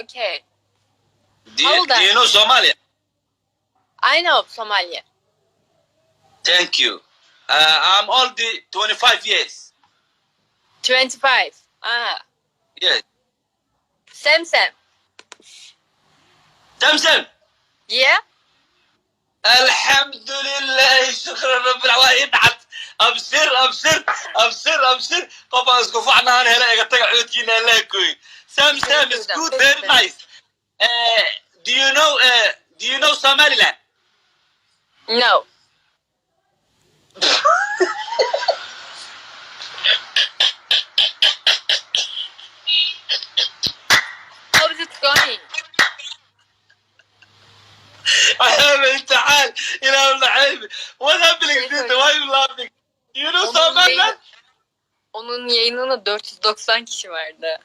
okay. Do How old are you know Somalia? I know Somali. Thank you. I'm only 25 years. 25. Ah. Yes. Same. Samsam. Yeah? الحمد لله شكرا رب العالمين. أبصر طبعا اسكفعنا أنا هلا قلت عودكينا لاكوي. Sam is good, very nice. Do you know Somaliland? No. How is it going? تعال إلى العلم. What happening? Why you laughing? Do you know Somaliland? Onun yayınına 490 kişi vardı.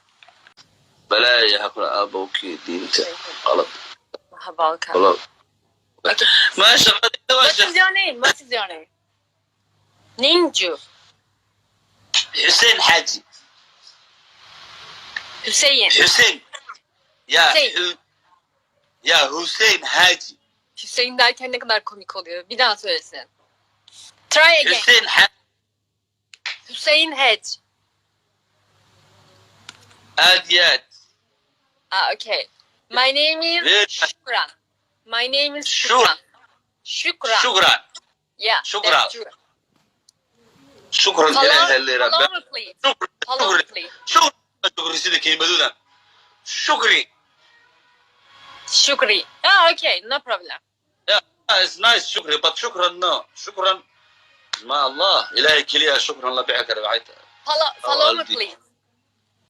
بلا يا أبوكي دي أنت غلط. Balkan. غلط. Okay. ما شغلت What is your name? What is your name? Ninju. حسين حاجي. Hüseyin. حسين. يا Hüseyin. يا حسين حاجي. Hüseyin derken ne kadar komik oluyor. Bir daha söylesin. Try again. حسين حاجي. Hüseyin Hedge. أديات. Ah, okay. My name is Shukran. My name is Shukran. Shukran. شكرا. Yeah. Shukran. That's true. شكرا إلى اللي ربنا. Follow me, please. Follow me, please. شكرا سيدي كلمة دودا. شكري. Shukri. Ah, okay. No problem. Yeah, it's nice شكري but شكرا no. شكرا. ما الله إلهي كليا شكرا الله بيعك رعايته. Follow me, please.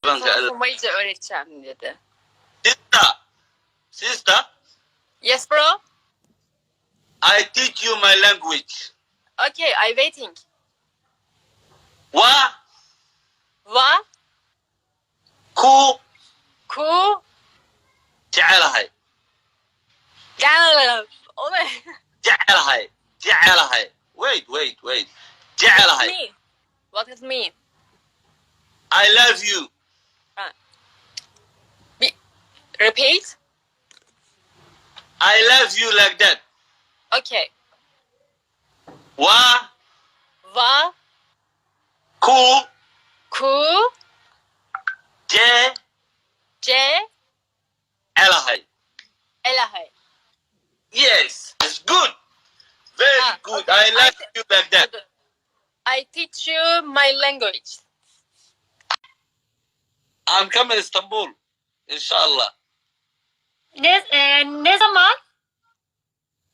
Konuşmayı öğreteceğim dedi. Sister. Yes, bro? I teach you my language. Okay, I'm waiting. Wa. Ku. جعلها. O ne? جعلها. Wait. جعلها. Mean. What does it mean? I love you. Repeat. I love you like that. Okay. Wa. Ku. Elahay. Yes, it's good. Very good. Okay. I love you like that. I teach you my language. I'm coming to Istanbul. Inshallah. Ne zaman?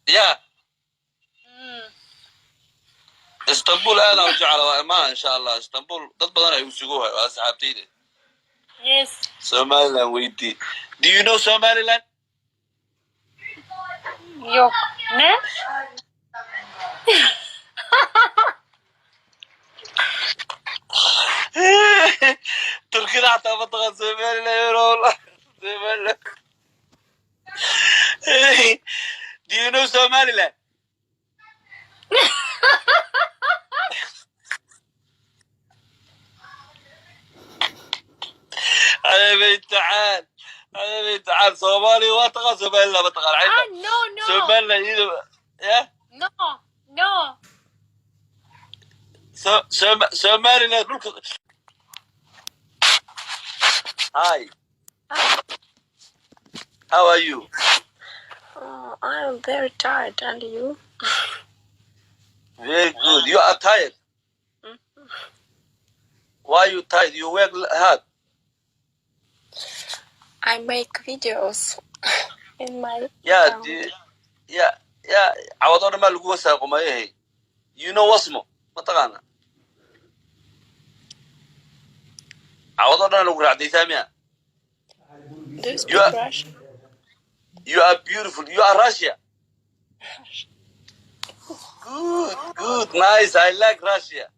Yeah. اسطنبول انا وجعل ما ان شاء الله اسطنبول ضد بدنا يوسقوها واصحابتي. Yes. Somaliland ويدي. Do you know Somaliland? Yok. Ne? تركيا حتى منطقة Somaliland والله. Somaliland. Do you know Somaliland? أنا بنت تعال صومالي واتقى Somaliland بتقال عينك. No. Somaliland yeah? No. Somaliland. Hi. How are you? Oh, I'm very tired. And you? Very good. You are tired. Why are you tired? You work hard. I make videos in my Yeah. account. عوضنا ما لقوا ساقوا ما هي. You know واسمه ما تقانا. عوضنا لقوا عدي ثامية. Do you speak Russian? You are beautiful. You are Russia. Good, nice. I like Russia.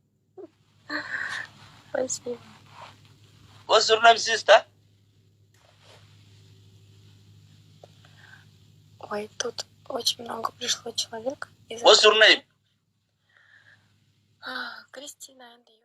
Спасибо. What's your name, sister? Ой, тут очень много пришло человек. What's your name? Кристина and you.